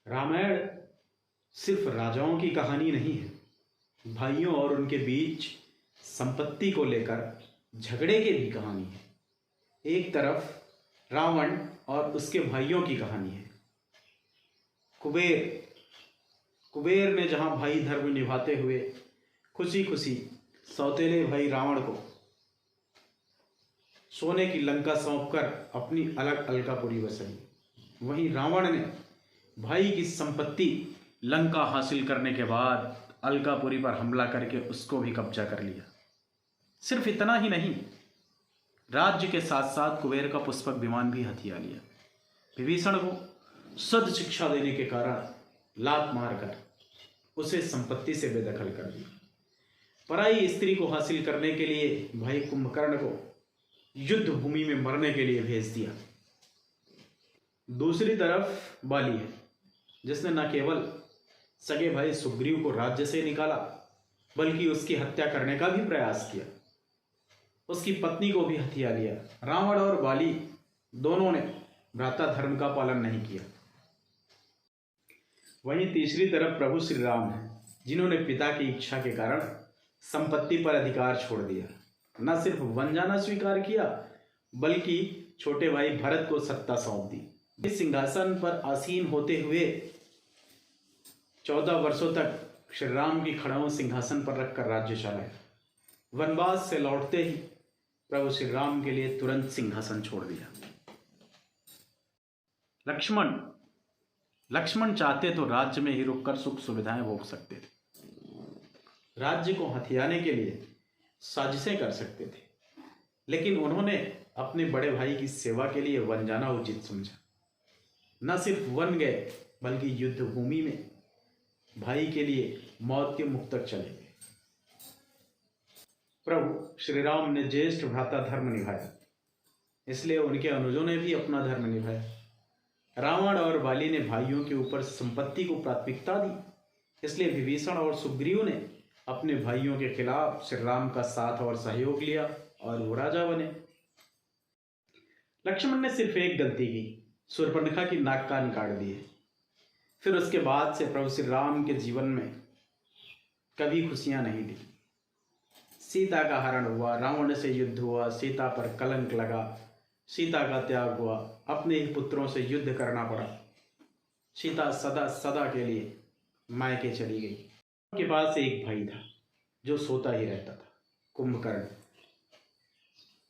रामायण सिर्फ राजाओं की कहानी नहीं है, भाइयों और उनके बीच संपत्ति को लेकर झगड़े की भी कहानी है। एक तरफ रावण और उसके भाइयों की कहानी है। कुबेर कुबेर ने जहां भाई धर्म निभाते हुए खुशी खुशी सौतेले भाई रावण को सोने की लंका सौंपकर अपनी अलग अलकापुरी बसाई, वहीं रावण ने भाई की संपत्ति लंका हासिल करने के बाद अलकापुरी पर हमला करके उसको भी कब्जा कर लिया। सिर्फ इतना ही नहीं, राज्य के साथ साथ कुबेर का पुष्पक विमान भी हथिया लिया। विभीषण को सद शिक्षा देने के कारण लात मारकर उसे संपत्ति से बेदखल कर दिया। पराई स्त्री को हासिल करने के लिए भाई कुंभकर्ण को युद्ध भूमि में मरने के लिए भेज दिया। दूसरी तरफ बाली है, जिसने न केवल सगे भाई सुग्रीव को राज्य से निकाला बल्कि उसकी हत्या करने का भी प्रयास किया। उसकी पत्नी को भी हथिया लिया। रावण और बाली दोनों ने भ्राता धर्म का पालन नहीं किया। वहीं तीसरी तरफ प्रभु श्री राम हैं, जिन्होंने पिता की इच्छा के कारण संपत्ति पर अधिकार छोड़ दिया। न सिर्फ वन जाना स्वीकार किया बल्कि छोटे भाई भरत को सत्ता सौंप दी। इस सिंहासन पर आसीन होते हुए 14 वर्षों तक श्री राम की खड़ाओं सिंहासन पर रखकर राज्य चलाया। वनवास से लौटते ही प्रभु श्री राम के लिए तुरंत सिंहासन छोड़ दिया। लक्ष्मण चाहते तो राज्य में ही रुककर सुख सुविधाएं भोग सकते थे, राज्य को हथियाने के लिए साजिशें कर सकते थे, लेकिन उन्होंने अपने बड़े भाई की सेवा के लिए वन जाना उचित समझा। न सिर्फ वन गए बल्कि युद्ध भूमि में भाई के लिए मौत के मुख तक चले गए। प्रभु श्री राम ने ज्येष्ठ भ्राता धर्म निभाया, इसलिए उनके अनुजों ने भी अपना धर्म निभाया। रावण और बाली ने भाइयों के ऊपर संपत्ति को प्राथमिकता दी, इसलिए विभीषण और सुग्रीव ने अपने भाइयों के खिलाफ श्री राम का साथ और सहयोग लिया और वो राजा बने। लक्ष्मण ने सिर्फ एक गलती की, शूर्पणखा की नाक कान काट दिए। फिर उसके बाद से प्रभु श्री राम के जीवन में कभी खुशियां नहीं दी। सीता का हरण हुआ, रावण से युद्ध हुआ, सीता पर कलंक लगा, सीता का त्याग हुआ, अपने ही पुत्रों से युद्ध करना पड़ा। सीता सदा सदा के लिए मायके चली गई। उनके पास एक भाई था जो सोता ही रहता था, कुंभकर्ण।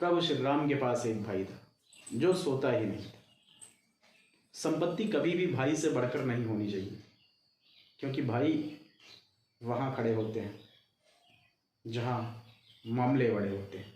प्रभु श्री राम के पास एक भाई था जो सोता ही नहीं था। संपत्ति कभी भी भाई से बढ़कर नहीं होनी चाहिए, क्योंकि भाई वहां खड़े होते हैं जहां मामले बड़े होते हैं।